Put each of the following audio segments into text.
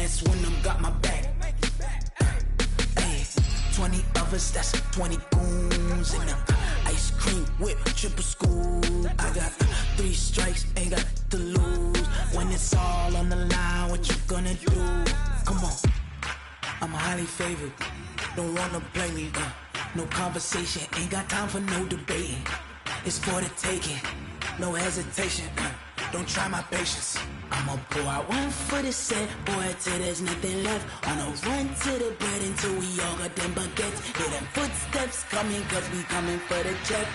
that's when I'm got my back. Hey, 20 of us, that's 20 goons in them. Ice cream whip, triple scoop. I got 3 strikes, ain't got to lose. When it's all on the line, what you gonna do? Come on, I'm highly favored. Don't wanna play me, no conversation, ain't got time for no debating. It's for the taking, no hesitation, don't try my patience. I'ma pull out one for the set, boy, till there's nothing left. On a run to the bread until we all got them baguettes. Hear them footsteps coming, cause we coming for the check.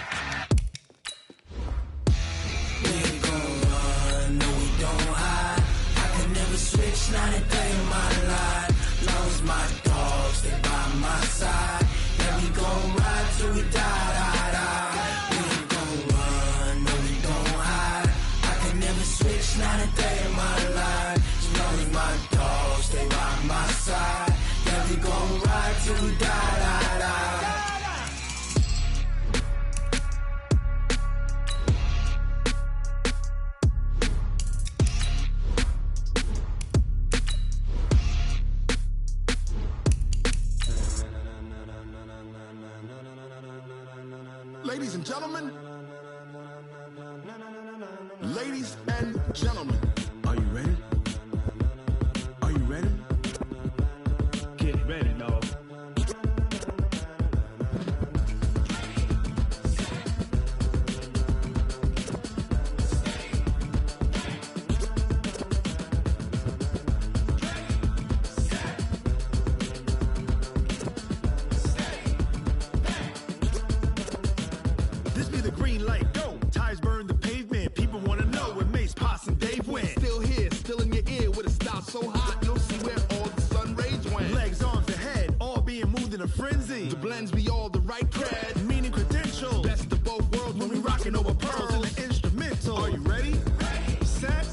We ain't gon' run, no we don't hide. I can never switch, not a day in my life. Long as my dogs, they by my side. Yeah, we gon' ride till we die, die, die. We ain't gon' run, no we don't hide. I can never switch, not a day in my life. As long as my dogs, they by my side. Yeah, we gon' ride till we die, die, die. Ladies and gentlemen, ladies and gentlemen, are you ready? Are you ready? Get ready, dog. This be the green light, go. Tires burn the pavement. People wanna know where Mace, Pops, and Dave went. Still here, still in your ear with a style so hot, you'll see where all the sun rays went. Legs, arms, and head, all being moved in a frenzy. The blends be all the right cred, Meaning credentials. best of both worlds when we rockin' over pearls. in the instrumental. Are you ready? Set,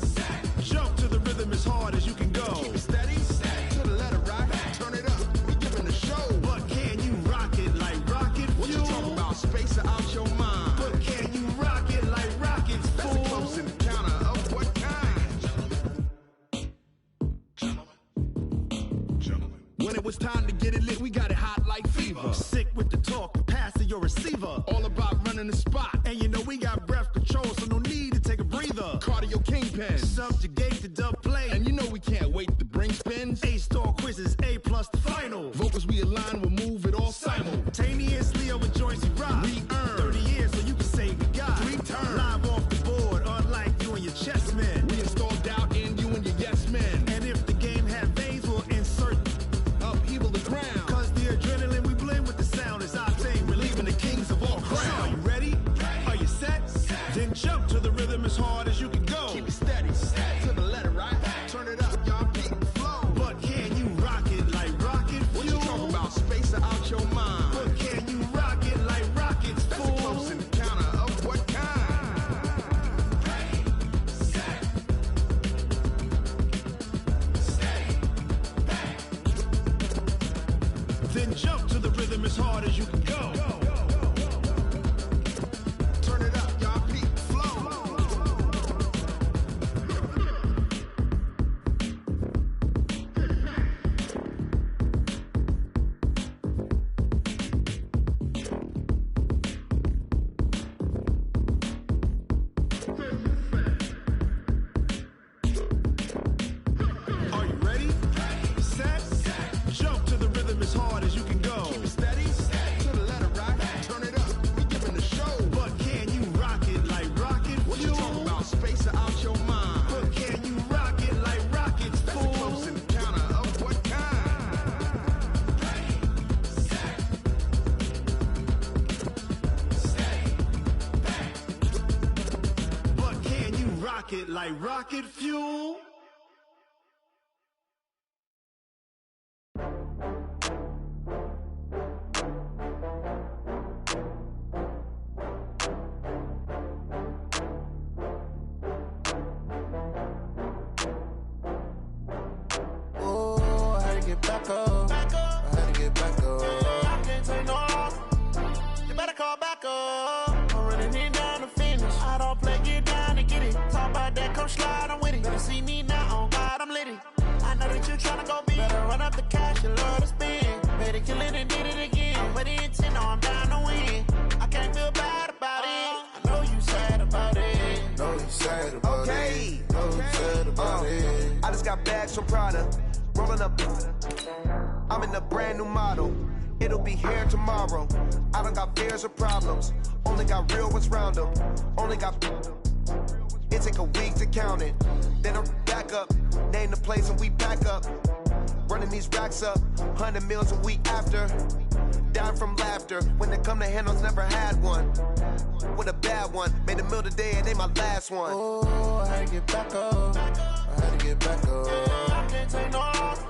jump to the rhythm as hard as you can go. Keep it steady, to the letter right, turn it up, we giving the show. But can you rock it like rocket What you fuel? talking about? Space or out your mind? But can you rock it like rockets, That's a fool? close encounter of what kind? Gentlemen. When it was time to get it lit, we got it hot like fever. Sick with the talk, pass to your receiver. All about running the spot. And you know we got breath control, so no need to take a breather. Cardio kingpin. Subjugate the dub play. And you know we can't wait to bring spins. A-star quizzes, A+ the final. Vocals we align, we'll move it all Simultaneously over joints we rock. We earn 30 years so you can say we got 3 turns. live off the board, unlike you and your chess men. We install doubt in you and your yes men. And if the game had veins, we'll insert. Upheaval the ground. Cause the adrenaline we blend with the sound is our thing, relieving the kings of all Crown. crowns. Are you ready? Are you set? Then jump to the rhythm as hard as you can go. Keep it steady, to the letter right. Turn it up, y'all peak the flow. But can you rock it like rocket What you fuel? talking about? Space or out your mind? But can you rock it like rockets, That's a fool? close encounter of what kind? Then jump to the rhythm as hard as you can go. Turn it up, y'all peak the flow. Are you ready? Set, jump to the rhythm as hard as you can go. Keep it steady, to the letter right. Turn it up, we giving the show. But can you rock it like rocket What you fuel? talking about? Space or out your mind? But can you rock it like rockets, That's a fool? close encounter of what kind? But can you rock it like rocket fuel? Oh, I had to get back up. I had to get back up. I can't take no loss. You better call back up. I'm really need down to finish. I don't play, get down to get it. Talk about that, come slide, I'm with it. Better see me now, on God, I'm litty. I know the that you tryna go be. Better run up the cash, you love to spend. Better kill it and did it again. But the intent, no, I'm down to win. I can't feel bad about it. I know you sad about it. Know you sad about it. Know you sad about it. I just got bags from Prada. Rolling up. I'm in a brand new model. It'll be here tomorrow. I don't got fears or problems. Only got real ones round them. Only got. It take a week to count it. Then I back up. Name the place and we back up. Running these racks up. 100 meals a week after. Dying from laughter. When it come to handles, never had one. With a bad one. Made a meal today and they my last one. Oh, I had to get back up. I had to get back up. I can't take no loss.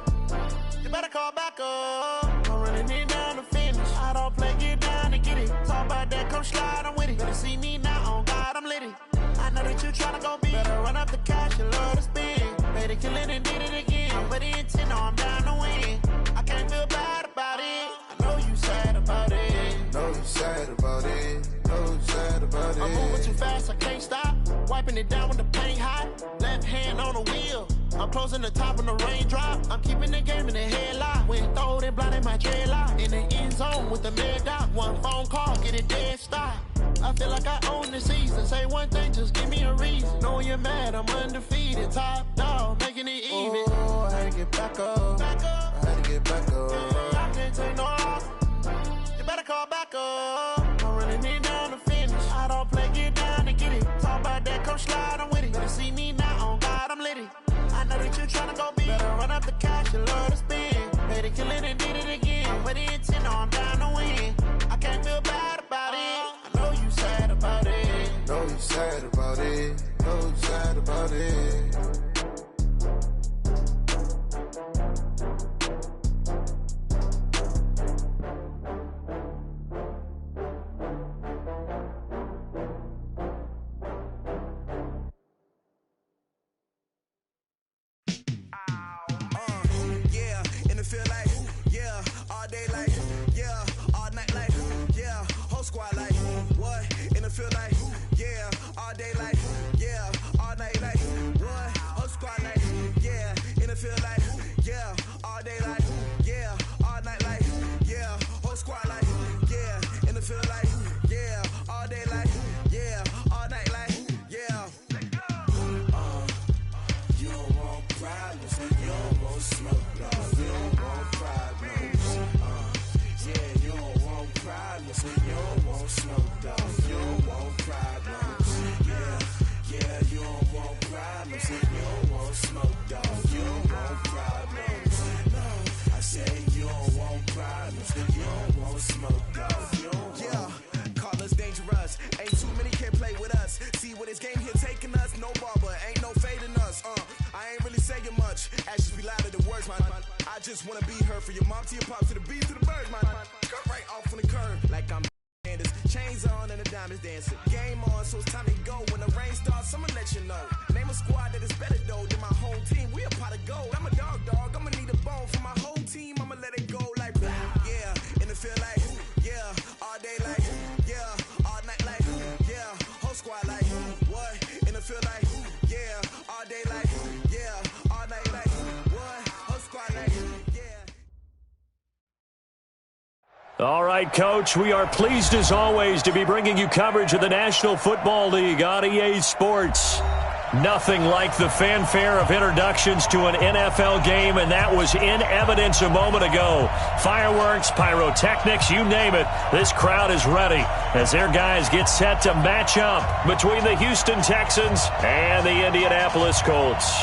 You better call back up. I'm running it down to finish. I don't play, get down to get it. Talk about that, come slide, I'm with it. Better see me now, on God, I'm litty. I know that you tryna go be. Better run up the cash, you love to spend. Better kill it and did it again. But the intent, no, I'm down to win. I can't feel bad about it. I know you sad about it. Know you sad about it. Know you sad about it. I'm moving too fast, I can't stop. Wiping it down with the paint hot. Left hand on the wheel. I'm closing the top on the raindrop. I'm keeping the game in the headlock. When throwed and blinded my dreadlock. In the end zone with the mid dot. One phone call, get it dead stop. I feel like I own the season. Say one thing, just give me a reason. Knowing you're mad, I'm undefeated. Top dog, making it even. Oh, I had to get back up. I had to get back up. I can't take no loss. You better call back up. I'm running it down to finish. I don't play, get down to get it. Talk about that, come slide, I'm with it. Better see me now, on God, I'm litty. I know that you tryna go be. Better run up the cash, you love to spend. Better kill it and did it again. But the intent, no, I'm down to win. I can't feel bad about it. I know you sad about it. Know you sad about it. Know you sad about it. Feel like, yeah, all day like, yeah, all night like, yeah, whole squad like, what? In the field like, yeah, all day like, yeah, all night like, what? Whole squad like, yeah, in the field like, yeah, all day like, yeah, all night like, yeah, whole squad like, yeah, in the field like, yeah, all day like, yeah, all night like, yeah. You don't want problems, you don't want smoke, dog. You don't want problems, yeah, you don't want problems, you don't want smoke, dog. You don't want problems, yeah, you don't want problems, you don't want smoke, dog. You don't want problems, no, I say you don't want problems, you don't want smoke, dog. You don't want. Call us dangerous, ain't too many can play with us. See what this game here taking us, no barber, ain't no fading us, I ain't really saying much, actions be louder than words, man. I just wanna be heard from your mom to your pop to the bees to the birds, man. Cut right off on the curve, like I'm Anders. Chains on and the diamonds dancing. Game on, so it's time to go. When the rain starts, I'ma let you know. Name a squad that is better though than my home team. We a pot of gold. I'm a dog. I'ma need a bone for my whole team. I'ma let it go like blah. Yeah, in the field like, yeah, all day like, yeah, all night like, yeah, whole squad like, what? In the field like, yeah, all day like, yeah, all night like, what? Whole squad like, yeah. All right, Coach, we are pleased as always to be bringing you coverage of the National Football League on EA Sports. Nothing like the fanfare of introductions to an NFL game, and that was in evidence a moment ago. Fireworks, pyrotechnics, you name it. This crowd is ready as their guys get set to match up between the Houston Texans and the Indianapolis Colts.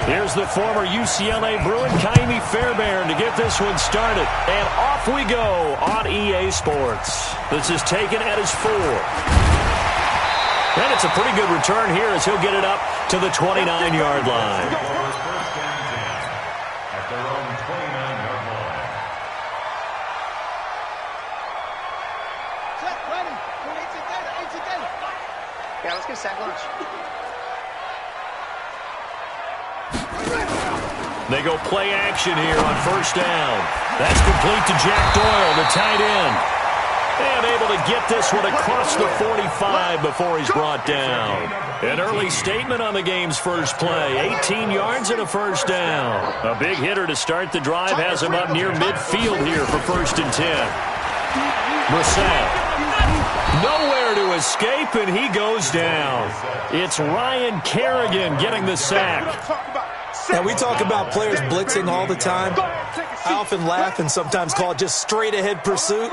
Here's the former UCLA Bruin, Kaimi Fairbairn, to get this one started. And off we go on EA Sports. This is taken at his 4. And it's a pretty good return here as he'll get it up to the 29-yard line. At their own 29-yard line. Set, ready. 18 data. Yeah, let's get sack lunch. They go play action here on first down. That's complete to Jack Doyle, the tight end. And able to get this one across the 45 before he's brought down. An early statement on the game's first play. 18 yards and a first down. A big hitter to start the drive has him up near midfield here for 1st and 10. Brissett. Nowhere to escape, and he goes down. It's Ryan Kerrigan getting the sack. Now, we talk about players blitzing all the time. I often laugh and sometimes call it just straight-ahead pursuit.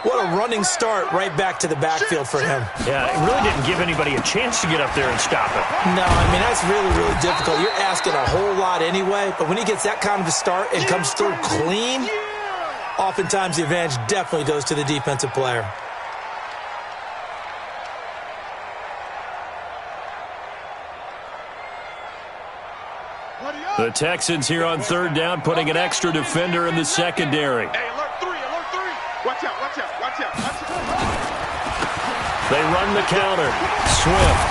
What a running start right back to the backfield for him. Yeah, it really didn't give anybody a chance to get up there and stop it. No, I mean, that's really, really difficult. You're asking a whole lot anyway, but when he gets that kind of a start and comes through clean, oftentimes the advantage definitely goes to the defensive player. The Texans here on 3rd down, putting an extra defender in the secondary. Hey, alert 3, alert 3. Watch out, watch out, watch out, watch out. They run the counter. Swift.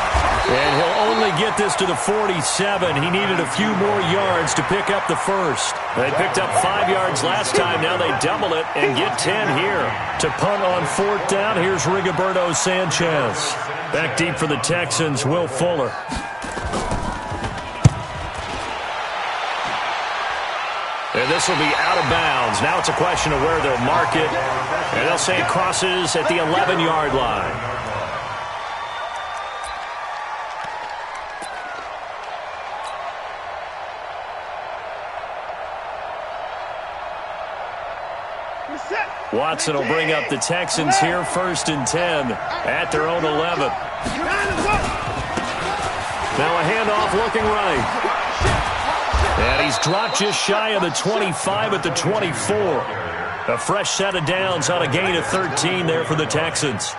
And he'll only get this to the 47. He needed a few more yards to pick up the first. They picked up 5 yards last time. Now they double it and get 10 here. To punt on 4th down, here's Rigoberto Sanchez. Back deep for the Texans, Will Fuller. And this will be out of bounds. Now it's a question of where they'll mark it. And they'll say it crosses at the 11-yard line. Watson will bring up the Texans here, 1st and 10 at their own 11. Now a handoff looking right. And he's dropped just shy of the 25 at the 24. A fresh set of downs on a gain of 13 there for the Texans.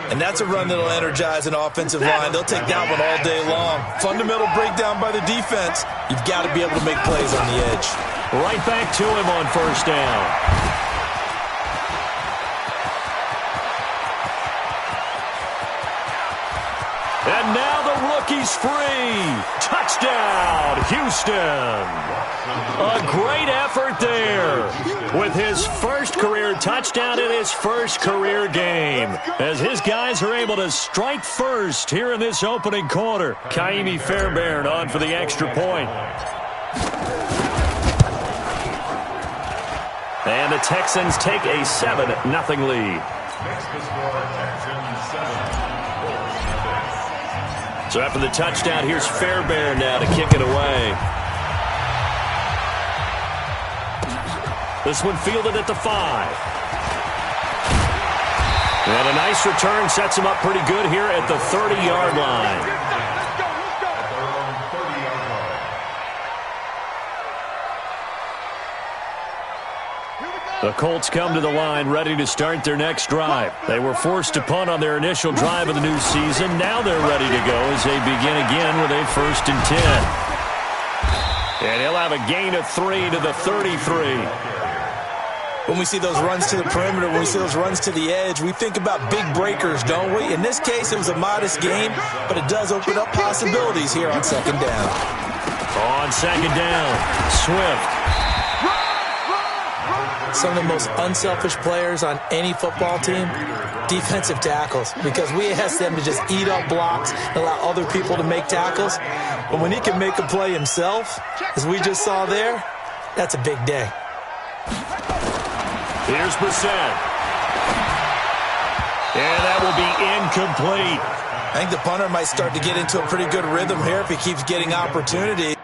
And that's a run that'll energize an offensive line. They'll take that one all day long. Fundamental breakdown by the defense. You've got to be able to make plays on the edge. Right back to him on 1st down. And now the rookie's free. Touchdown, Houston. A great effort there with his first career touchdown in his first career game, as his guys are able to strike first here in this opening quarter. Kaimi Fairbairn on for the extra point. And the Texans take a 7-0 lead. So after the touchdown, here's Fairbairn now to kick it away. This one fielded at the 5. And a nice return sets him up pretty good here at the 30-yard line. The Colts come to the line ready to start their next drive. They were forced to punt on their initial drive of the new season. Now they're ready to go as they begin again with a 1st and 10. And he'll have a gain of 3 to the 33. When we see those runs to the perimeter, when we see those runs to the edge, we think about big breakers, don't we? In this case, it was a modest game, but it does open up possibilities here on 2nd down. On 2nd down, Swift. Some of the most unselfish players on any football team, defensive tackles, because we ask them to just eat up blocks and allow other people to make tackles. But when he can make a play himself, as we just saw there, that's a big day. Here's Brissett. And that will be incomplete. I think the punter might start to get into a pretty good rhythm here if he keeps getting opportunity.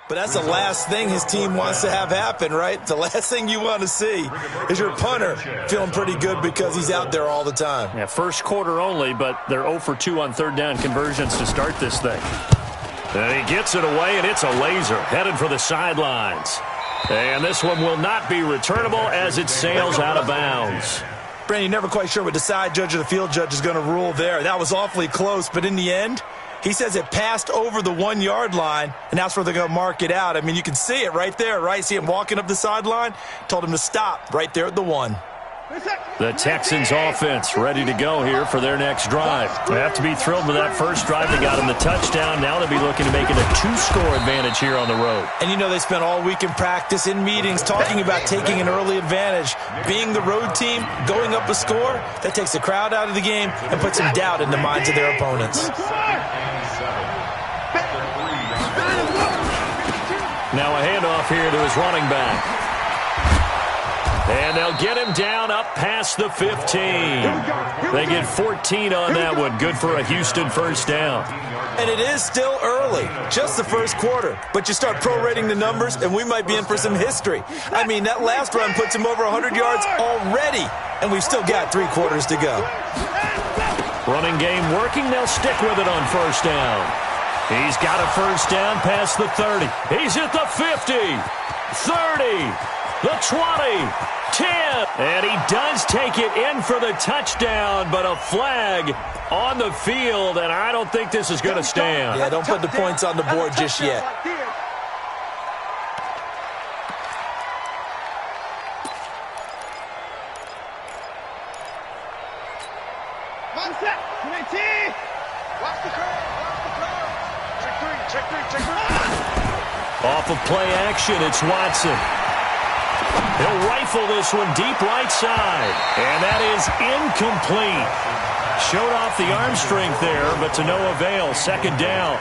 But that's the last thing his team wants to have happen, right? The last thing you want to see is your punter feeling pretty good because he's out there all the time. Yeah, first quarter only, but they're 0 for 2 on 3rd down conversions to start this thing. And he gets it away, and it's a laser headed for the sidelines. And this one will not be returnable as it sails out of bounds. Brandon, you're never quite sure what the side judge or the field judge is going to rule there. That was awfully close, but in the end, he says it passed over the 1-yard line, and that's where they're going to mark it out. I mean, you can see it right there, right? See him walking up the sideline? Told him to stop right there at the 1. The Texans offense ready to go here for their next drive. They have to be thrilled with that first drive. They got them the touchdown. Now they'll be looking to make it a 2-score advantage here on the road. And you know they spent all week in practice, in meetings, talking about taking an early advantage. Being the road team, going up a score, that takes the crowd out of the game and puts some doubt in the minds of their opponents. Now a handoff here to his running back. And they'll get him down up past the 15. They get 14 on that one. Good for a Houston first down. And it is still early, just the first quarter. But you start prorating the numbers, and we might be in for some history. I mean, that last run puts him over 100 yards already, and we've still got 3 quarters to go. Running game working. They'll stick with it on first down. He's got a first down past the 30. He's at the 50, 30, the 20, 10. And he does take it in for the touchdown, but a flag on the field, and I don't think this is going to stand. Yeah, don't put the points on the board just yet. Off of play action, it's Watson. He'll rifle this one deep right side. And that is incomplete. Showed off the arm strength there, but to no avail. Second down.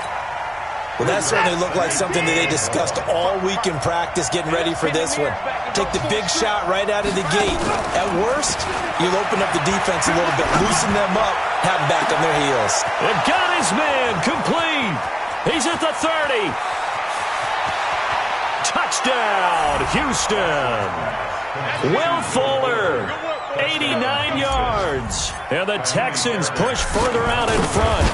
Well, that certainly looked like something that they discussed all week in practice getting ready for this one. Take the big shot right out of the gate. At worst, you'll open up the defense a little bit, loosen them up, have them back on their heels. They've got his man complete. He's at the 30. Touchdown, Houston. Will Fuller, 89 yards. And the Texans push further out in front.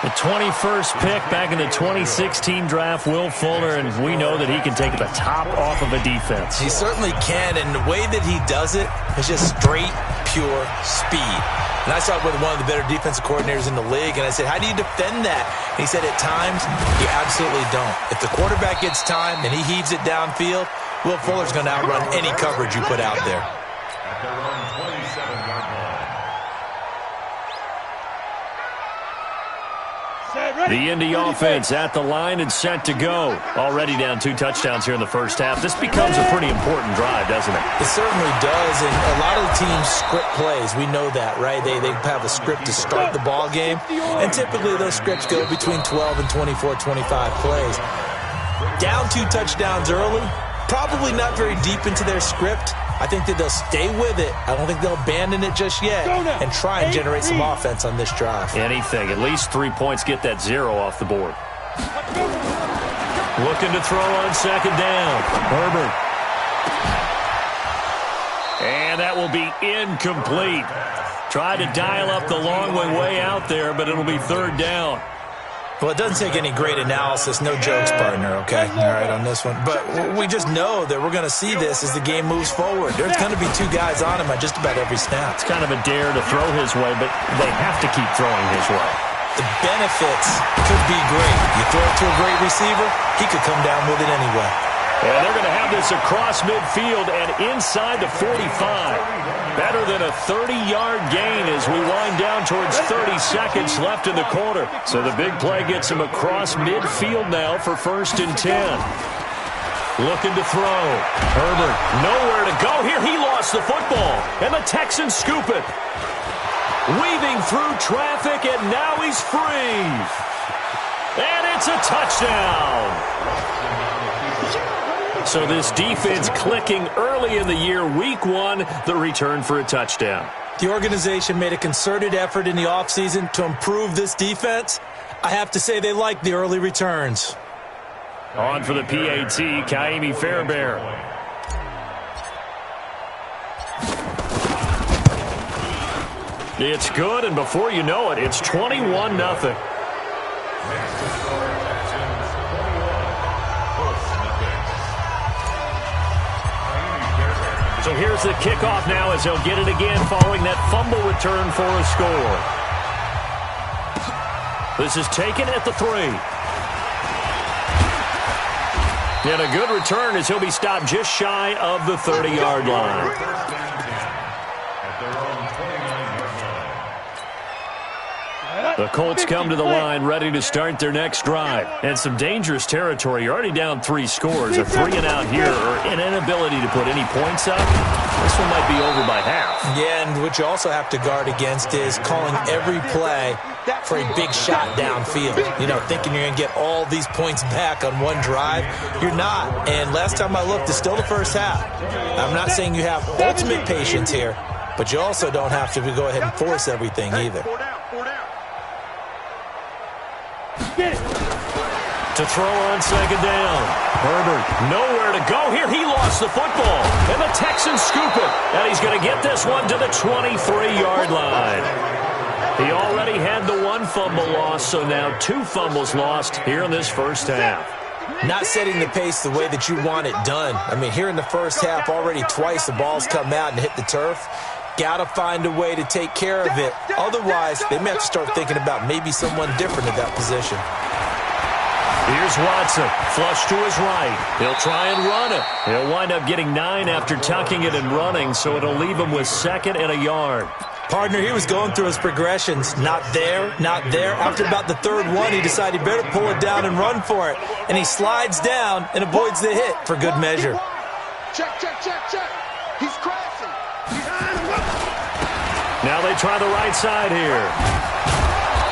The 21st pick back in the 2016 draft, Will Fuller, and we know that he can take the top off of a defense. He certainly can, and the way that he does it is just straight, pure speed. And I saw it with one of the better defensive coordinators in the league, and I said, how do you defend that? And he said, at times, you absolutely don't. If the quarterback gets time and he heaves it downfield, Will Fuller's going to outrun any coverage you put out there. At their own 27-yard line. The Indy offense at the line and set to go. Already down 2 touchdowns here in the first half. This becomes a pretty important drive, doesn't it? It certainly does, and a lot of the teams script plays. We know that, right? They have a script to start the ball game, and typically those scripts go between 12 and 24, 25 plays. Down 2 touchdowns early, probably not very deep into their script. I think that they'll stay with it. I don't think they'll abandon it just yet and try and generate some offense on this drive. Anything. At least 3 points. Get that 0 off the board. Looking to throw on second down. Herbert. And that will be incomplete. Tried to dial up the long way out there, but it'll be third down. Well, it doesn't take any great analysis. No jokes, partner, okay? All right, on this one. But we just know that we're going to see this as the game moves forward. There's going to be 2 guys on him at just about every snap. It's kind of a dare to throw his way, but they have to keep throwing his way. The benefits could be great. You throw it to a great receiver, he could come down with it anyway. And they're going to have this across midfield and inside the 45. Better than a 30-yard gain as we wind down towards 30 seconds left in the quarter. So the big play gets him across midfield now for 1st and 10. Looking to throw. Herbert, nowhere to go here. He lost the football, and the Texans scoop it. Weaving through traffic, and now he's free. And it's a touchdown. So this defense clicking early in the year. Week 1, the return for a touchdown. The organization made a concerted effort in the offseason to improve this defense. I have to say they like the early returns. On for the PAT, Kaimi Fairbairn. It's good, and before you know it, it's 21-0. So here's the kickoff now as they'll get it again following that fumble return for a score. This is taken at the 3. And a good return as he'll be stopped just shy of the 30-yard line. The Colts come to the line ready to start their next drive. And some dangerous territory. You're already down 3 scores. A 3-and-out here or an inability to put any points up. This one might be over by half. Yeah, and what you also have to guard against is calling every play for a big shot downfield. You know, thinking you're going to get all these points back on one drive. You're not. And last time I looked, it's still the first half. I'm not saying you have ultimate patience here, but you also don't have to go ahead and force everything either. To throw on second down. Herbert nowhere to go here. He lost the football. And the Texans scoop it. And he's going to get this one to the 23-yard line. He already had the 1 fumble loss, so now 2 fumbles lost here in this first half. Not setting the pace the way that you want it done. I mean, here in the first half, already twice the ball's come out and hit the turf. Got to find a way to take care of it. Otherwise, they may have to start thinking about maybe someone different at that position. Here's Watson, flush to his right. He'll try and run it. He'll wind up getting 9 after tucking it and running, so it'll leave him with 2nd and a yard. Partner, he was going through his progressions. Not there, not there. After about the 3rd one, he decided he better pull it down and run for it. And he slides down and avoids the hit for good measure. Check, check, check, check. He's crashing. Now they try the right side here.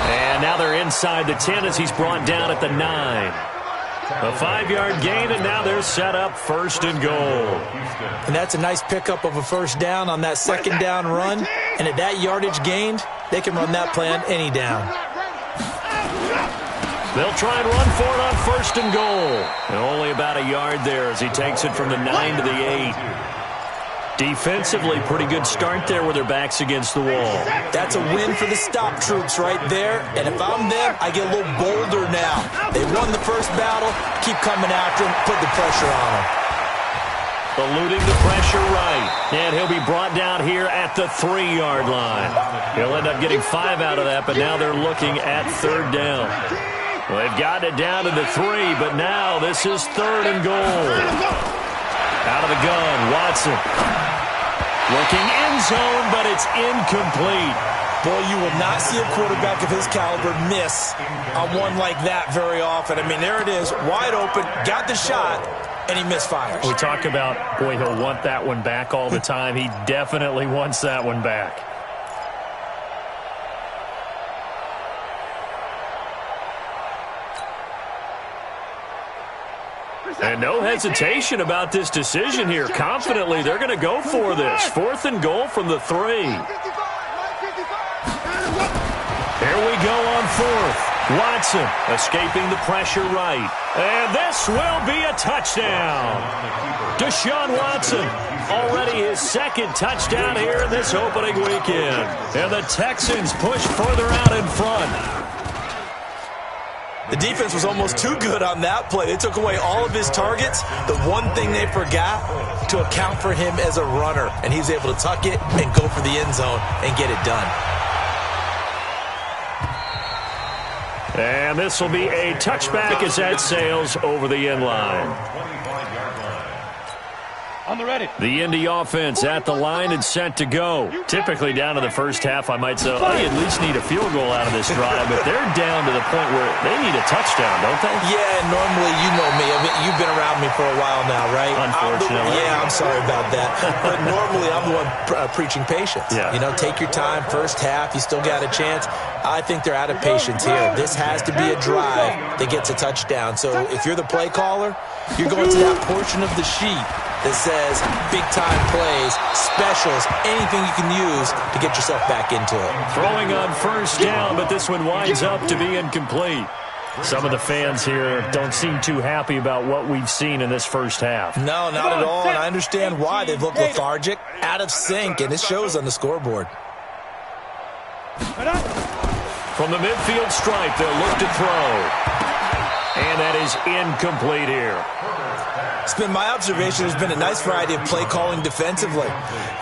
And now they're inside the 10 as he's brought down at the 9. A 5-yard gain, and now they're set up 1st and goal. And that's a nice pickup of a 1st down on that 2nd down run. And at that yardage gained, they can run that play on any down. They'll try and run for it on 1st and goal. And only about a yard there as he takes it from the 9 to the 8. Defensively, pretty good start there with their backs against the wall. That's a win for the stop troops right there. And if I'm them, I get a little bolder now. They won the first battle. Keep coming after them. Put the pressure on them. Eluding the pressure right. And he'll be brought down here at the 3-yard line. He'll end up getting 5 out of that, but now they're looking at 3rd down. Well, they've gotten it down to the 3, but now this is 3rd and goal. Out of the gun, Watson. Looking end zone, but it's incomplete. Boy, you will not see a quarterback of his caliber miss on one like that very often. I mean, there it is, wide open, got the shot, and he misfires. We talk about, boy, he'll want that one back all the time. He definitely wants that one back. And no hesitation about this decision here. Confidently, they're going to go for this. 4th and goal from the 3. Here we go on 4th. Watson escaping the pressure right. And this will be a touchdown. Deshaun Watson, already his 2nd touchdown here in this opening weekend. And the Texans push further out in front. The defense was almost too good on that play. They took away all of his targets. The one thing they forgot, to account for him as a runner. And he was able to tuck it and go for the end zone and get it done. And this will be a touchback as that sails over the end line. On the ready. The Indy offense at the line and set to go. Typically down to the first half, I might say, they at least need a field goal out of this drive, but they're down to the point where they need a touchdown, don't they? Yeah, normally, you know me. I mean, you've been around me for a while now, right? Unfortunately. I'm sorry about that. But normally, I'm the one preaching patience. Yeah. You know, take your time. First half, you still got a chance. I think they're out of patience here. This has to be a drive that gets a touchdown. So if you're the play caller, you're going to that portion of the sheet that says big-time plays, specials, anything you can use to get yourself back into it. Throwing on 1st down, but this one winds up to be incomplete. Some of the fans here don't seem too happy about what we've seen in this first half. No, not at all, and I understand why. They've looked lethargic, out of sync, and it shows on the scoreboard. From the midfield stripe, they'll look to throw. And that is incomplete here. It's been my observation there's been a nice variety of play calling defensively.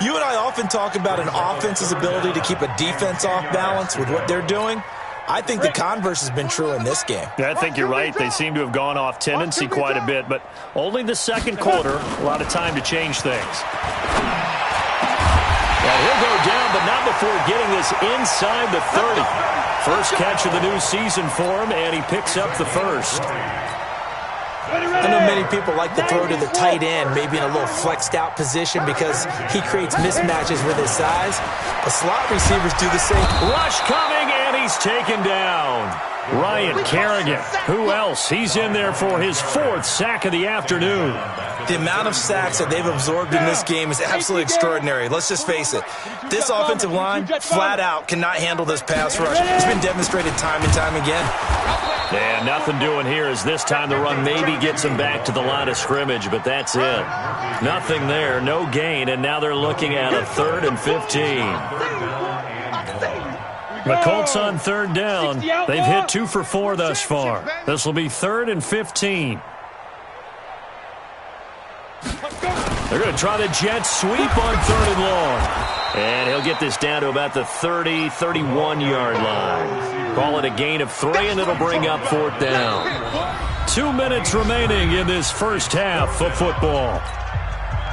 You and I often talk about an offense's ability to keep a defense off balance with what they're doing. I think the converse has been true in this game. Yeah, I think you're right. They seem to have gone off tendency quite a bit, but only the second quarter, a lot of time to change things. And he'll go down, but not before getting this inside the 30. First catch of the new season for him, and he picks up the first. I know many people like to throw to the tight end, maybe in a little flexed out position because he creates mismatches with his size. But slot receivers do the same. Rush coming, and he's taken down. Ryan Kerrigan. Who else? He's in there for his 4th sack of the afternoon. The amount of sacks that they've absorbed in this game is absolutely extraordinary. Let's just face it. This offensive line, flat out, cannot handle this pass rush. It's been demonstrated time and time again. And nothing doing here as this time the run maybe gets him back to the line of scrimmage, but that's it. Nothing there, no gain, and now they're looking at a 3rd and 15. The Colts on 3rd down. They've hit 2 for 4 thus far. This will be 3rd and 15. They're going to try the jet sweep on 3rd and long. And he'll get this down to about the 30, 31-yard line. Call it a gain of 3, and it'll bring up 4th down. 2 minutes remaining in this first half of football.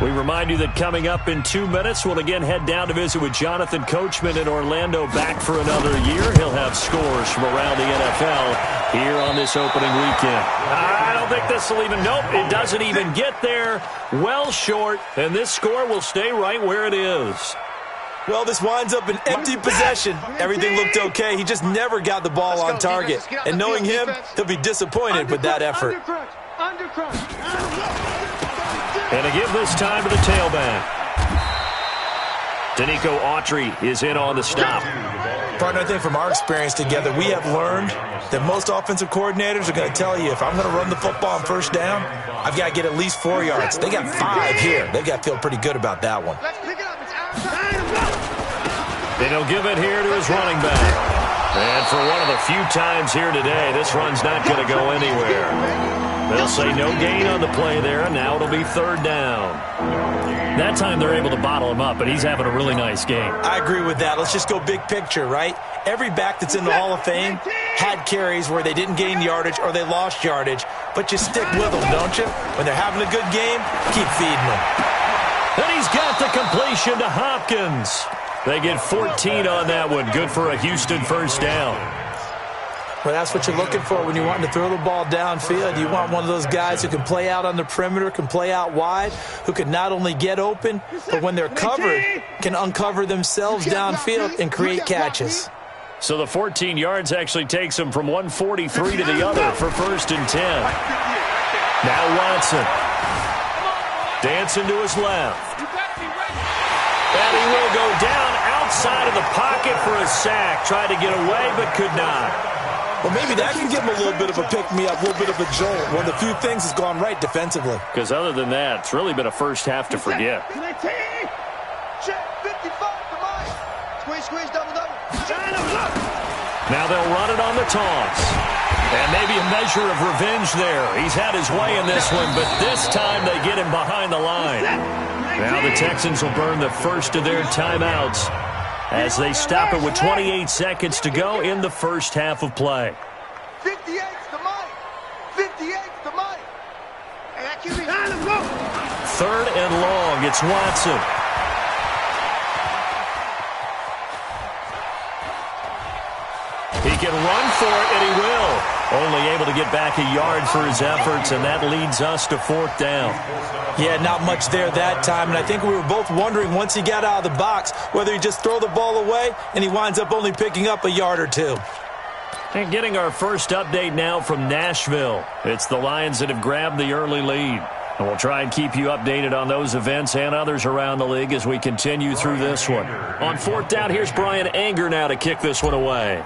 We remind you that coming up in 2 minutes, we'll again head down to visit with Jonathan Coachman in Orlando, back for another year. He'll have scores from around the NFL here on this opening weekend. I don't think this will even, nope, it doesn't even get there. Well short, and this score will stay right where it is. Well, this winds up an empty possession. Everything looked okay. He just never got the ball on target. And knowing him, he'll be disappointed with that effort. And to give this time to the tailback. Danico Autry is in on the stop. Partner, I think from our experience together, we have learned that most offensive coordinators are going to tell you, if I'm going to run the football on 1st down, I've got to get at least 4 yards. They got 5 here. They've got to feel pretty good about that one. And he'll give it here to his running back. And for one of the few times here today, this run's not going to go anywhere. They'll say no gain on the play there, and now it'll be 3rd down. That time they're able to bottle him up, but he's having a really nice game. I agree with that. Let's just go big picture, right? Every back that's in the Hall of Fame had carries where they didn't gain yardage or they lost yardage, but you stick with them, don't you? When they're having a good game, keep feeding them. And he's got the completion to Hopkins. They get 14 on that one. Good for a Houston 1st down. Well, that's what you're looking for when you want to throw the ball downfield. You want one of those guys who can play out on the perimeter, can play out wide, who can not only get open, but when they're covered, can uncover themselves downfield and create catches. So the 14 yards actually takes him from 143 to the other for 1st and 10. Now Watson. Dancing to his left. And he will go down outside of the pocket for a sack. Tried to get away, but could not. Well, maybe that can give him a little bit of a pick-me-up, a little bit of a jolt. One of the few things has gone right defensively. Because other than that, it's really been a first half to forget. Now they'll run it on the toss. And maybe a measure of revenge there. He's had his way in this one, but this time they get him behind the line. Now the Texans will burn the first of their timeouts as they stop it with 28 seconds to go in the first half of play. 58's the Mike. 58's the Mike. 3rd and long. It's Watson. He can run for it, and he will. Only able to get back a yard for his efforts, and that leads us to 4th down. Yeah, not much there that time, and I think we were both wondering once he got out of the box whether he'd just throw the ball away, and he winds up only picking up a yard or 2. And getting our first update now from Nashville. It's the Lions that have grabbed the early lead. And we'll try and keep you updated on those events and others around the league as we continue through this one. On 4th down, here's Brian Anger now to kick this one away.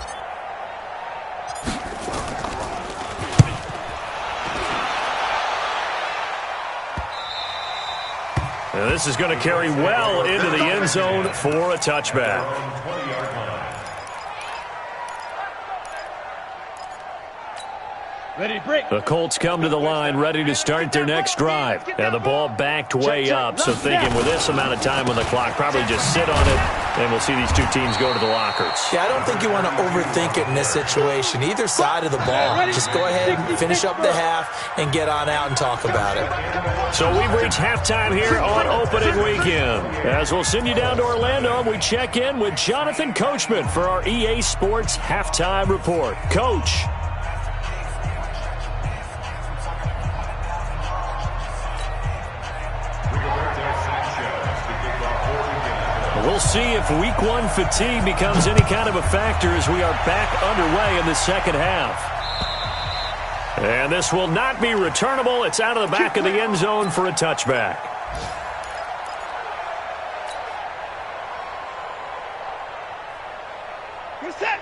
And this is going to carry well into the end zone for a touchback. The Colts come to the line ready to start their next drive. And the ball backed way up, so thinking with this amount of time on the clock, probably just sit on it, and we'll see these two teams go to the lockers. Yeah, I don't think you want to overthink it in this situation. Either side of the ball. Just go ahead and finish up the half and get on out and talk about it. So we've reached halftime here on opening weekend. As we'll send you down to Orlando, we check in with Jonathan Coachman for our EA Sports Halftime Report. Coach. We'll see if Week 1 fatigue becomes any kind of a factor as we are back underway in the second half. And this will not be returnable. It's out of the back of the end zone for a touchback.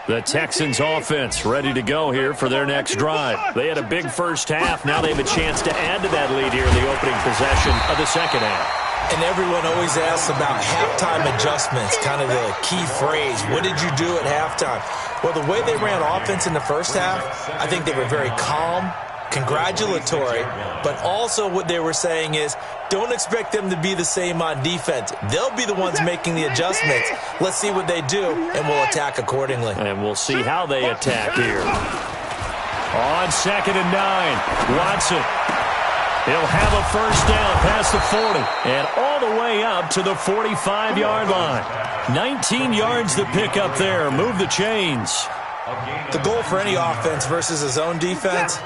The Texans offense ready to go here for their next drive. They had a big first half. Now they have a chance to add to that lead here in the opening possession of the second half. And everyone always asks about halftime adjustments, kind of the key phrase. What did you do at halftime? Well, the way they ran offense in the first half, I think they were very calm, congratulatory, but also what they were saying is don't expect them to be the same on defense. They'll be the ones making the adjustments. Let's see what they do, and we'll attack accordingly. And we'll see how they attack here. On 2nd and 9, Watson. He'll have a first down past the 40 and all the way up to the 45-yard line. 19 yards to pick up there. Move the chains. The goal for any offense versus his own defense,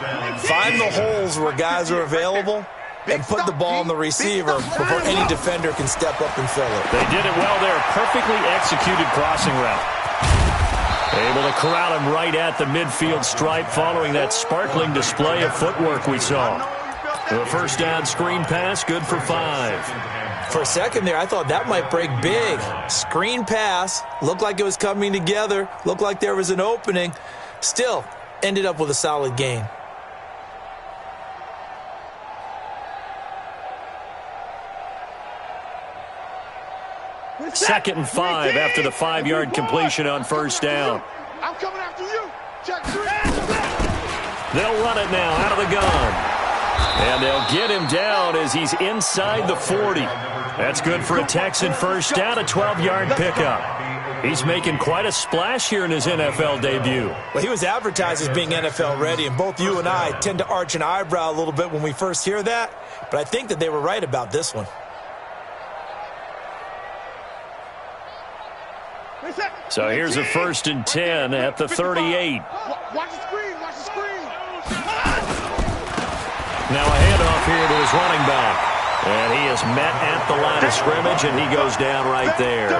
find the holes where guys are available and put the ball in the receiver before any defender can step up and fill it. They did it well there. Perfectly executed crossing route. Able to corral him right at the midfield stripe following that sparkling display of footwork we saw. The first down screen pass, good for 5. For a second there, I thought that might break big. Screen pass, looked like it was coming together, looked like there was an opening. Still, ended up with a solid gain. Second and 5 after the 5-yard completion on first down. I'm coming after you. Check 3. They'll run it now out of the gun. And they'll get him down as he's inside the 40. That's good for a Texan first down, a 12-yard pickup. He's making quite a splash here in his NFL debut. Well, he was advertised as being NFL ready, and both you and I tend to arch an eyebrow a little bit when we first hear that, but I think that they were right about this one. So here's a 1st and 10 at the 38. Watch the screen, watch the screen. Now a handoff here to his running back. And he is met at the line of scrimmage, and he goes down right there.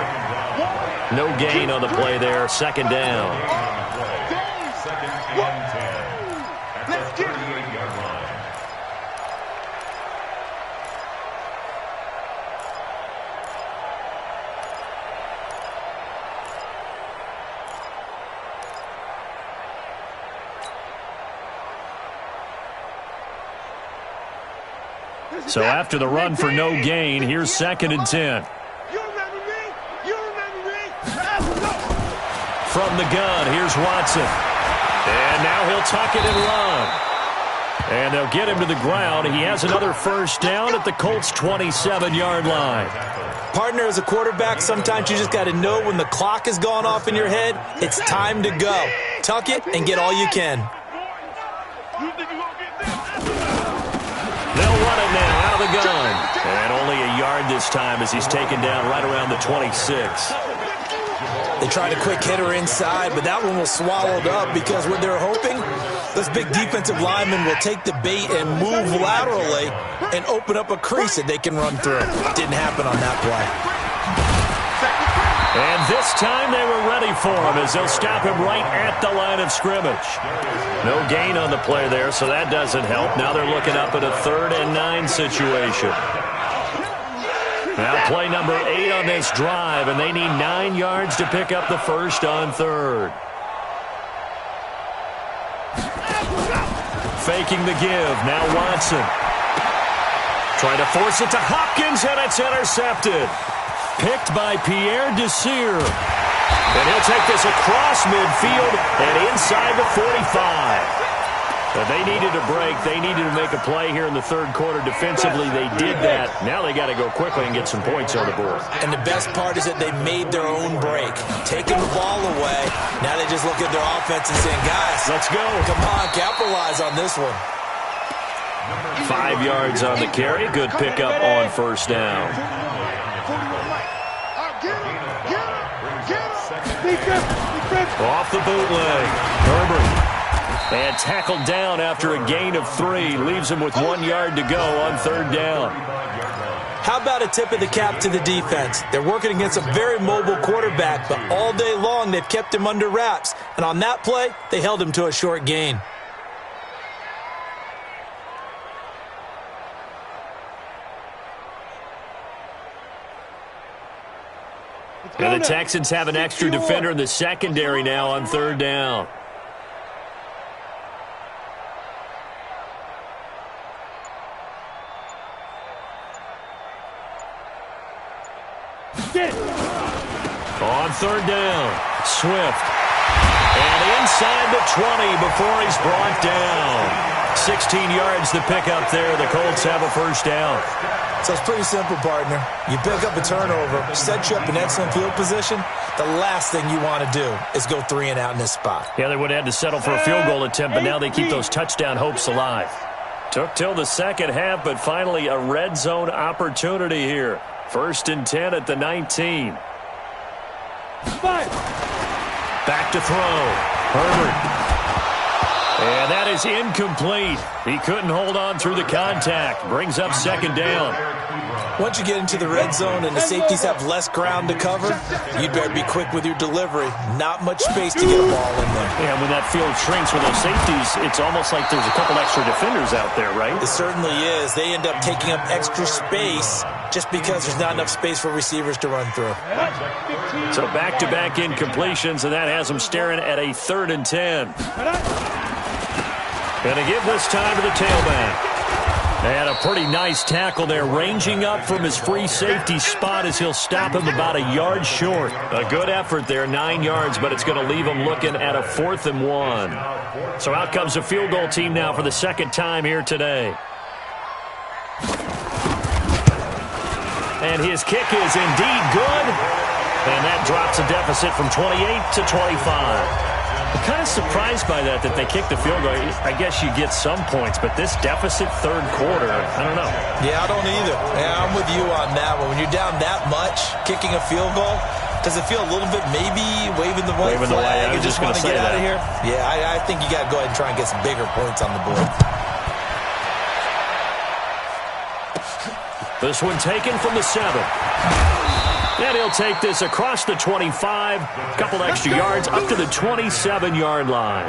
No gain on the play there, second down. Let's get it. So after the run for no gain, here's 2nd and 10. You remember me? You remember me? From the gun, here's Watson. And now he'll tuck it and run. And they'll get him to the ground. He has another first down at the Colts' 27-yard line. Partner, as a quarterback, sometimes you just got to know when the clock has gone off in your head, it's time to go. Tuck it and get all you can. They'll run it now out of the gun. And only a yard this time as he's taken down right around the 26. They tried a quick hitter inside, but that one was swallowed up because what they're hoping, this big defensive lineman will take the bait and move laterally and open up a crease that they can run through. Didn't happen on that play. And this time they were ready for him as they'll stop him right at the line of scrimmage. No gain on the play there, so that doesn't help. Now they're looking up at a 3rd and 9 situation. Now play number 8 on this drive, and they need 9 yards to pick up the first on 3rd. Faking the give. Now Watson. Trying to force it to Hopkins, and it's intercepted. Picked by Pierre Desir. And he'll take this across midfield and inside the 45. They needed a break. They needed to make a play here in the third quarter. Defensively, they did that. Now they got to go quickly and get some points on the board. And the best part is that they made their own break. Taking the ball away, now they just look at their offense and saying, guys, let's go. Come on, capitalize on this one. 5 yards on the carry. Good pickup on first down. Off the bootleg. Herbert. And tackled down after a gain of 3. Leaves him with 1 yard to go on third down. How about a tip of the cap to the defense? They're working against a very mobile quarterback, but all day long they've kept him under wraps. And on that play, they held him to a short gain. And the Texans have an extra defender in the secondary now on third down. On third down, Swift. And inside the 20 before he's brought down. 16 yards to pick up there. The Colts have a first down. So it's pretty simple, partner. You pick up a turnover, set you up in excellent field position. The last thing you want to do is go 3 and out in this spot. Yeah, they would have had to settle for a field goal attempt, but now they keep those touchdown hopes alive. Took till the second half, but finally a red zone opportunity here. 1st and 10 at the 19. Back to throw. Herbert. And that is incomplete. He couldn't hold on through the contact. Brings up second down. Once you get into the red zone and the safeties have less ground to cover, you'd better be quick with your delivery. Not much space to get a ball in there. Yeah, when that field shrinks with those safeties, it's almost like there's a couple extra defenders out there, right? It certainly is. They end up taking up extra space just because there's not enough space for receivers to run through. So back-to-back incompletions, and that has them staring at a 3rd and 10. Going to give this time to the tailback. And a pretty nice tackle there, ranging up from his free safety spot as he'll stop him about a yard short. A good effort there, 9 yards, but it's going to leave him looking at a 4th and 1. So out comes the field goal team now for the second time here today. And his kick is indeed good. And that drops a deficit from 28 to 25. I'm kind of surprised by that they kicked the field goal. I guess you get some points, but this deficit third quarter, I don't know. Yeah, I don't either. Yeah, I'm with you on that one. When you're down that much, kicking a field goal, does it feel a little bit maybe waving the white flag and just want to get out of here? Yeah, I think you got to go ahead and try and get some bigger points on the board. This one taken from the 7. And he'll take this across the 25, a couple extra yards up to the 27-yard line.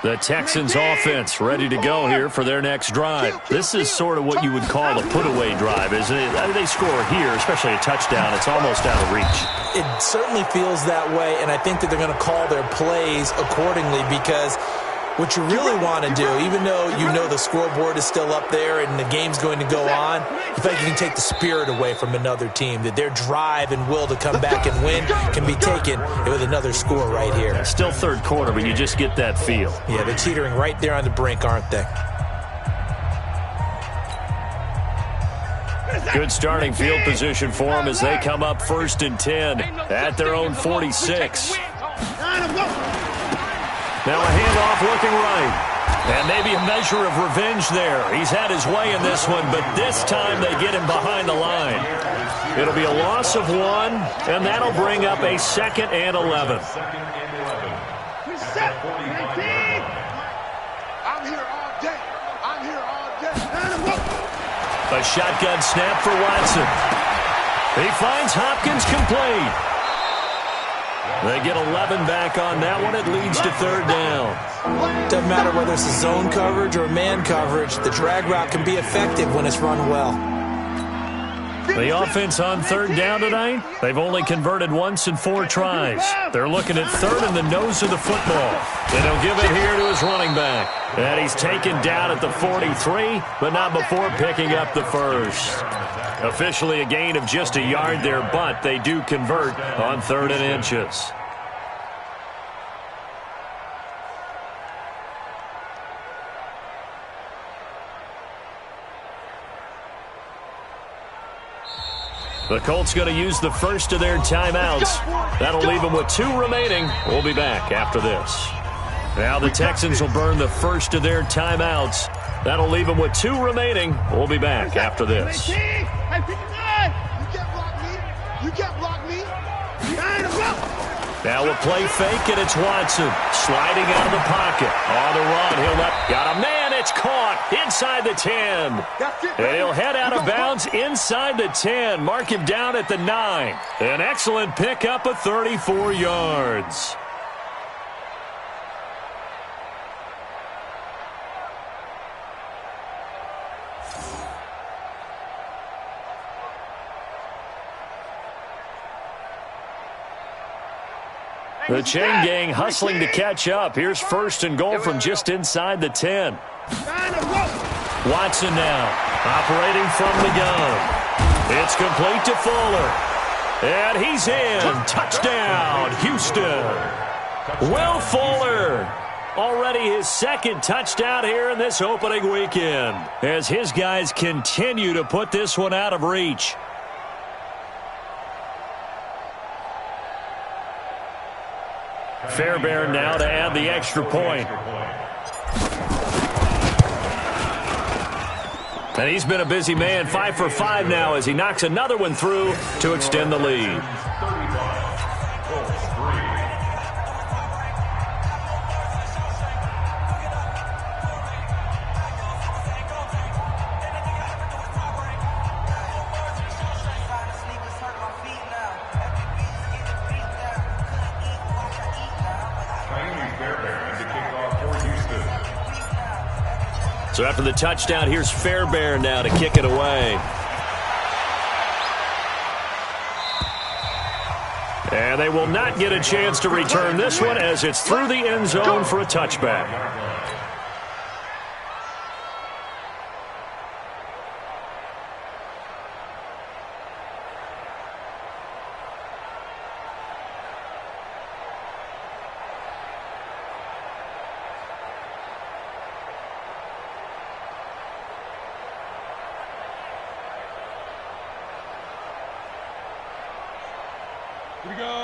The Texans offense ready to go here for their next drive. This is sort of what you would call a put-away drive, isn't it? They score here, especially a touchdown. It's almost out of reach. It certainly feels that way, and I think that they're going to call their plays accordingly because what you really want to do, even though you know the scoreboard is still up there and the game's going to go on, you feel like you can take the spirit away from another team, that their drive and will to come back and win can be taken with another score right here. It's still third quarter, but you just get that feel. Yeah, they're teetering right there on the brink, aren't they? Good starting field position for them as they come up 1st and 10 at their own 46. Now a handoff looking right. And maybe a measure of revenge there. He's had his way in this one, but this time they get him behind the line. It'll be a loss of 1, and that'll bring up a 2nd and 11. I'm here all day. I'm here all day. A shotgun snap for Watson. He finds Hopkins complete. They get 11 back on that one. It leads to 3rd down. Doesn't matter whether it's a zone coverage or man coverage. The drag route can be effective when it's run well. The offense on 3rd down tonight, they've only converted once in 4 tries. They're looking at 3rd in the nose of the football. And he'll give it here to his running back. And he's taken down at the 43, but not before picking up the 1st. Officially a gain of just a yard there, but they do convert on 3rd and inches. The Colts going to use the first of their timeouts. That'll leave them with 2 remaining. We'll be back after this. Now the Texans will burn the first of their timeouts. That'll leave them with 2 remaining. We'll be back after this. Hey, 59! You can't block me! Now a play fake, and it's Watson sliding out of the pocket. On the run, got a man, it's caught inside the 10. And he'll head out of bounds inside the 10. Mark him down at the 9. An excellent pickup of 34 yards. The chain gang hustling to catch up. Here's 1st and goal from just inside the 10. Watson now operating from the gun. It's complete to Fuller. And he's in. Touchdown, Houston. Will Fuller. Already his 2nd touchdown here in this opening weekend, as his guys continue to put this one out of reach. Fairbairn now to add the extra point. And he's been a busy man, 5 for 5 now as he knocks another one through to extend the lead. So after the touchdown, here's Fairbairn now to kick it away. And they will not get a chance to return this one as it's through the end zone for a touchback.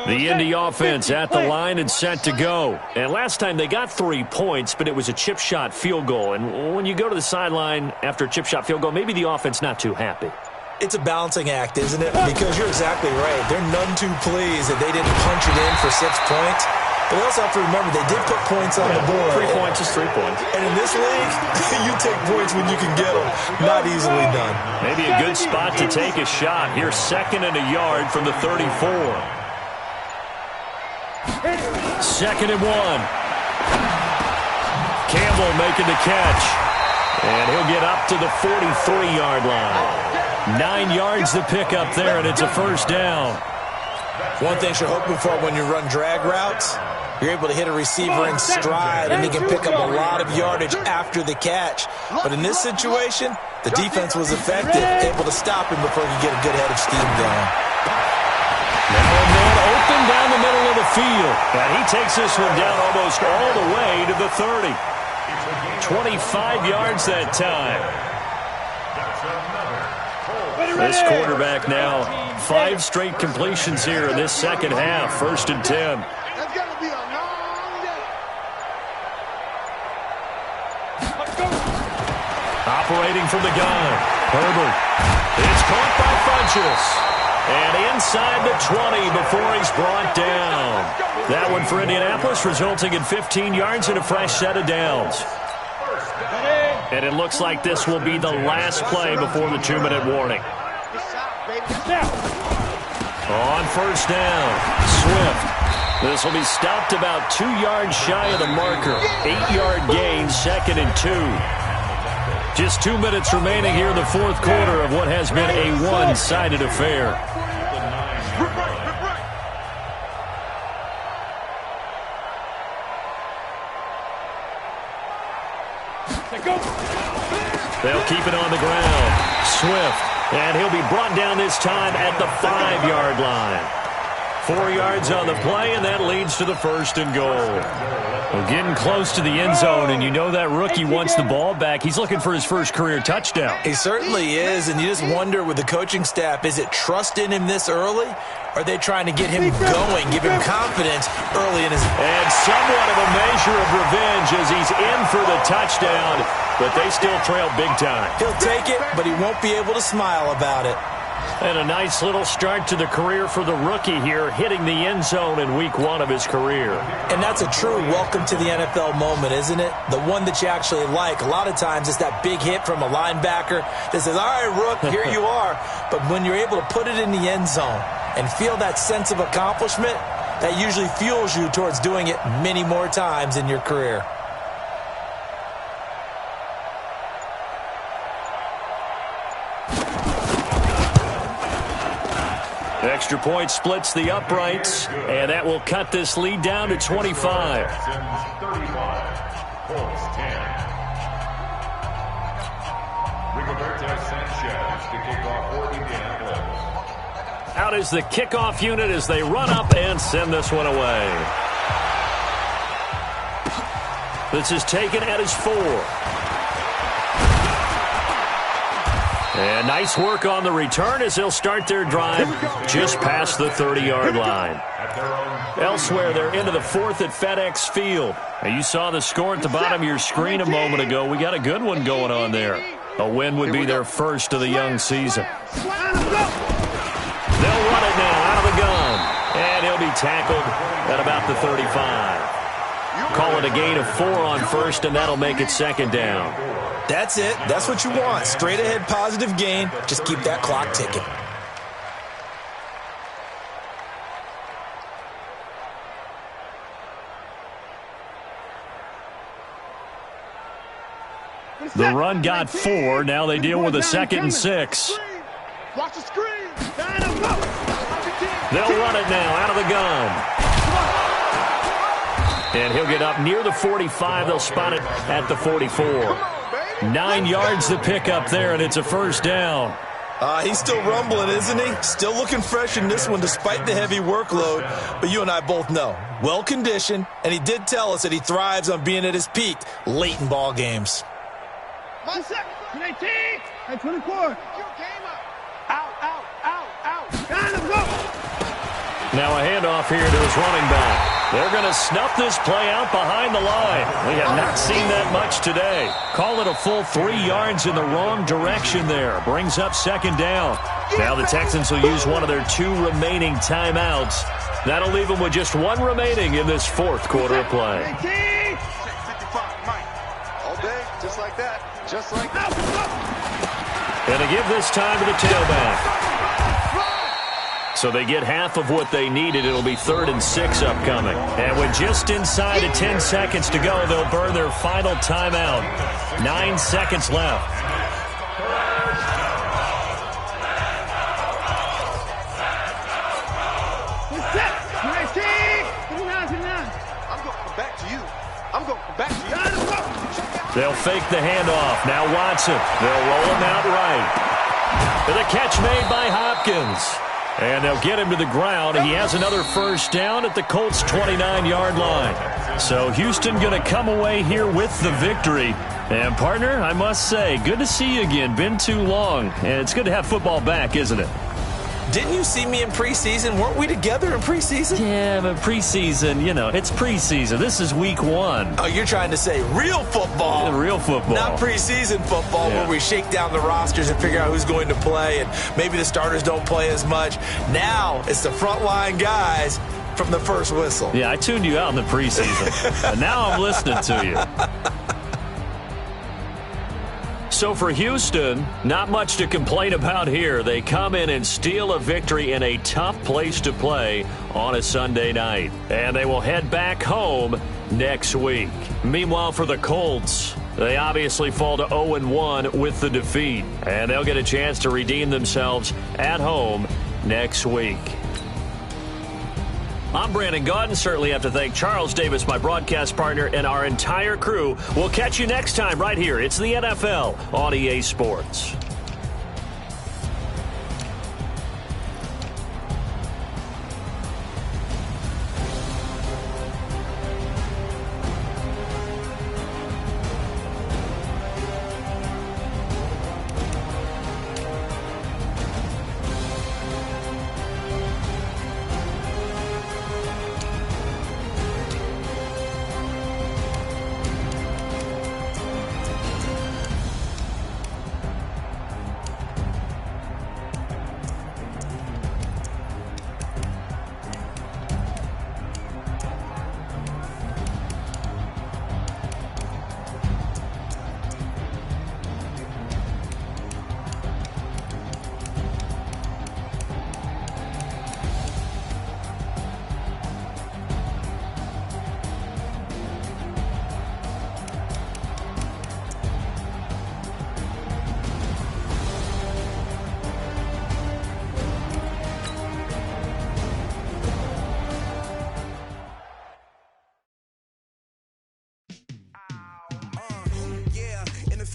The Indy offense at the line and set to go. And last time they got 3 points, but it was a chip shot field goal. And when you go to the sideline after a chip shot field goal, maybe the offense not too happy. It's a balancing act, isn't it? Because you're exactly right. They're none too pleased that they didn't punch it in for 6 points. But we also have to remember they did put points on the board. 3 points is 3 points. And in this league, you take points when you can get them. Not easily done. Maybe a good spot to take a shot. Here's 2nd and a yard from the 34. 2nd and 1. Campbell making the catch. And he'll get up to the 43-yard line. 9 yards to pick up there, and it's a first down. One thing you're hoping for when you run drag routes, you're able to hit a receiver in stride, and he can pick up a lot of yardage after the catch. But in this situation, the defense was effective, able to stop him before he could get a good head of steam going. Now a man open down the middle of the field. And he takes this one down almost all the way to the 30. 25 yards that time. This quarterback now, 5 straight completions here in this second half. 1st and 10. That's going to be a long day. Operating from the gun. Herbert. It's caught by Funchess. And inside the 20 before he's brought down. That one for Indianapolis, resulting in 15 yards and a fresh set of downs. And it looks like this will be the last play before the 2-minute warning. On 1st down, Swift. This will be stopped about 2 yards shy of the marker. 8-yard gain, 2nd and 2. Just 2 minutes remaining here in the 4th quarter of what has been a one-sided affair. They'll keep it on the ground. Swift And he'll be brought down this time at the 5-yard line. 4 yards on the play, and that leads to the 1st and goal. Well, getting close to the end zone, and you know that rookie wants the ball back. He's looking for his first career touchdown. He certainly is, and you just wonder with the coaching staff, is it trust in him this early? Or are they trying to get him going, give him confidence early in his... And somewhat of a measure of revenge as he's in for the touchdown, but they still trail big time. He'll take it, but he won't be able to smile about it. And a nice little start to the career for the rookie here, hitting the end zone in week 1 of his career. And that's a true welcome to the NFL moment, isn't it? The one that you actually like. A lot of times it's that big hit from a linebacker that says, all right, Rook, here you are. But when you're able to put it in the end zone and feel that sense of accomplishment, that usually fuels you towards doing it many more times in your career. Extra point splits the uprights, and that will cut this lead down to 25. Out is the kickoff unit as they run up and send this one away. This is taken at his 4. And nice work on the return as they'll start their drive just past the 30-yard line. Elsewhere, they're into the 4th at FedEx Field. Now, you saw the score at the bottom of your screen a moment ago. We got a good one going on there. A win would be their first of the young season. They'll run it now out of the gun. And he'll be tackled at about the 35. Call it a gain of 4 on first, and that'll make it 2nd down. That's it. That's what you want. Straight ahead positive gain. Just keep that clock ticking. The run got 4. Now they deal with a 2nd and 6. Watch the screen. They'll run it now out of the gun. And he'll get up near the 45. They'll spot it at the 44. 9 yards to pick up there, and it's a 1st down. He's still rumbling, isn't he? Still looking fresh in this one despite the heavy workload. But you and I both know, well-conditioned, and he did tell us that he thrives on being at his peak late in ball games. 1 second. 18 and 24. Out. Now a handoff here to his running back. They're going to snuff this play out behind the line. We have not seen that much today. Call it a full 3 yards in the wrong direction there. Brings up 2nd down. Now the Texans will use one of their 2 remaining timeouts. That'll leave them with just 1 remaining in this 4th quarter of play. All day, just like that. Just like that. And they give this time to the tailback. So they get half of what they needed. It'll be 3rd and 6 upcoming. And with just inside of 10 seconds to go, they'll burn their final timeout. 9 seconds left. They'll fake the handoff. Now Watson. They'll roll him out right. And the catch made by Hopkins. And they'll get him to the ground. He has another 1st down at the Colts' 29-yard line. So Houston going to come away here with the victory. And, partner, I must say, good to see you again. Been too long. And it's good to have football back, isn't it? Didn't you see me in preseason? Weren't we together in preseason? Yeah, but preseason, you know, it's preseason. This is week 1. Oh, you're trying to say real football. Yeah, real football. Not preseason football where we shake down the rosters and figure out who's going to play, and maybe the starters don't play as much. Now it's the frontline guys from the first whistle. Yeah, I tuned you out in the preseason. And now I'm listening to you. So for Houston, not much to complain about here. They come in and steal a victory in a tough place to play on a Sunday night. And they will head back home next week. Meanwhile, for the Colts, they obviously fall to 0-1 with the defeat. And they'll get a chance to redeem themselves at home next week. I'm Brandon Gaudin. Certainly have to thank Charles Davis, my broadcast partner, and our entire crew. We'll catch you next time right here. It's the NFL on EA Sports.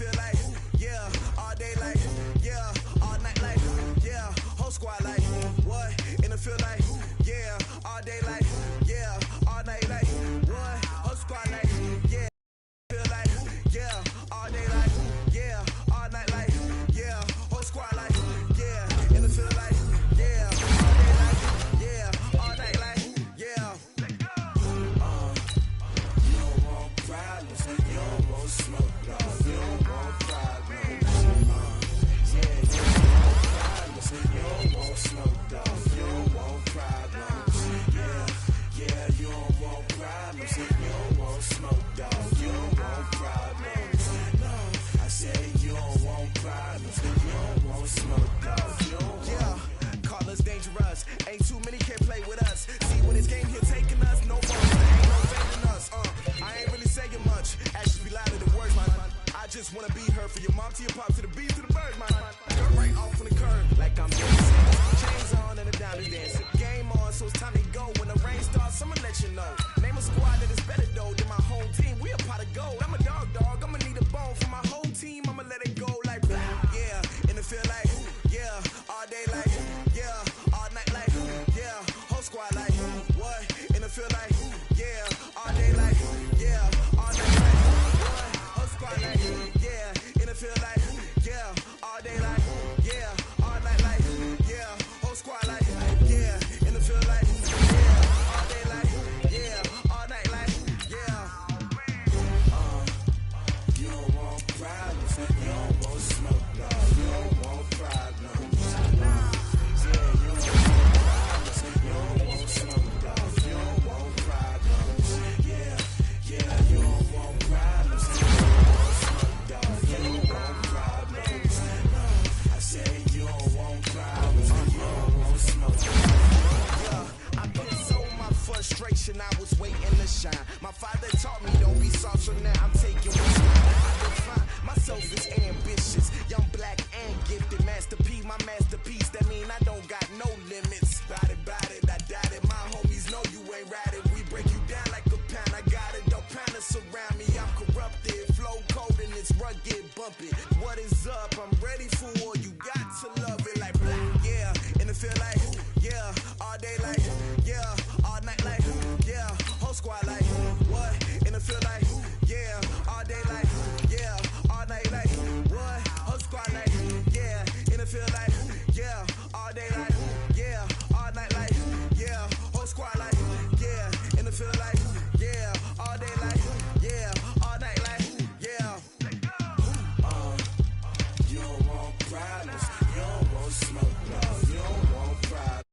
feel like, yeah, all day like, yeah, all night like, yeah, whole squad like, what? In the feel like, yeah, all day like, yeah, all night like, what? Whole squad like, yeah, feel like, yeah, all day like, yeah, all night like, yeah, whole squad like, yeah, in the feel like, yeah, all day like, yeah, all night like, yeah. You don't want problems, you don't want smoke, dog. You don't want problems. Yeah, you don't want problems, you don't want smoke, dog. You don't want problems. Yeah, yeah, you don't want problems, you don't want smoke, dog. You don't want problems. No, I said you don't want problems, you don't want smoke, dog. You don't want. Call us dangerous. Ain't too many can play with us. See when this game here taking us, no more. Ain't no failing us. I ain't really saying much. Actions be louder than words, man. I just wanna be heard for your mom to your pop to the beat to the birds, man. Dirt right off on the curb, like I'm dancing. Chains on and the down is dancing. Game on, so it's time to go. When the rain starts, I'ma let you know. Name a squad that is better though than my home team. We a pot of gold. I'm a dog. I'ma need a bone for my whole team. I'ma let it go like blah. Yeah, and it feel like, yeah, all day like, yeah, all night like, yeah, whole squad like, what? And it feel like, yeah, all day like, yeah, all night like, what? Whole squad like, yeah, and it feel like, yeah, all day like, yeah, all night like, yeah, whole squad like, yeah, and it feel like, yeah, all day like, yeah, all night like, yeah. You don't want problems, you don't want smoke, dog. You don't want problems. Yeah, you don't want problems, you don't want smoke, dog. You don't want problems. Yeah, yeah, you don't want problems, you don't want smoke, dog. You don't want problems. No, I said you don't want problems, you don't want smoke. Yeah, I put so my frustration, I was waiting to shine. My father taught me don't be soft, so now I'm taking what's mine. I define myself as ambitious, young, black, and gifted. Master P, my masterpiece. That mean I don't got no limits. Bout it, I doubt it. My homies know you ain't ratted. We break you down like a pound. I got it, don't pound to surround me. I'm corrupted, flow cold and it's rugged, bumpy. What is up? I'm ready for war. You got to love it like black, yeah. And it feel like, yeah, all day like, yeah, all night like, yeah, whole squad like, what? And it feel like, yeah, all day like, yeah, all night like, what? Whole squad like, yeah, and it feel like, yeah, all day like, yeah, all night like, yeah, whole squad like, yeah, and it feel like, yeah, all day like, yeah, all night like, yeah. You don't want problems, you don't want smoke, dog. You don't want problems.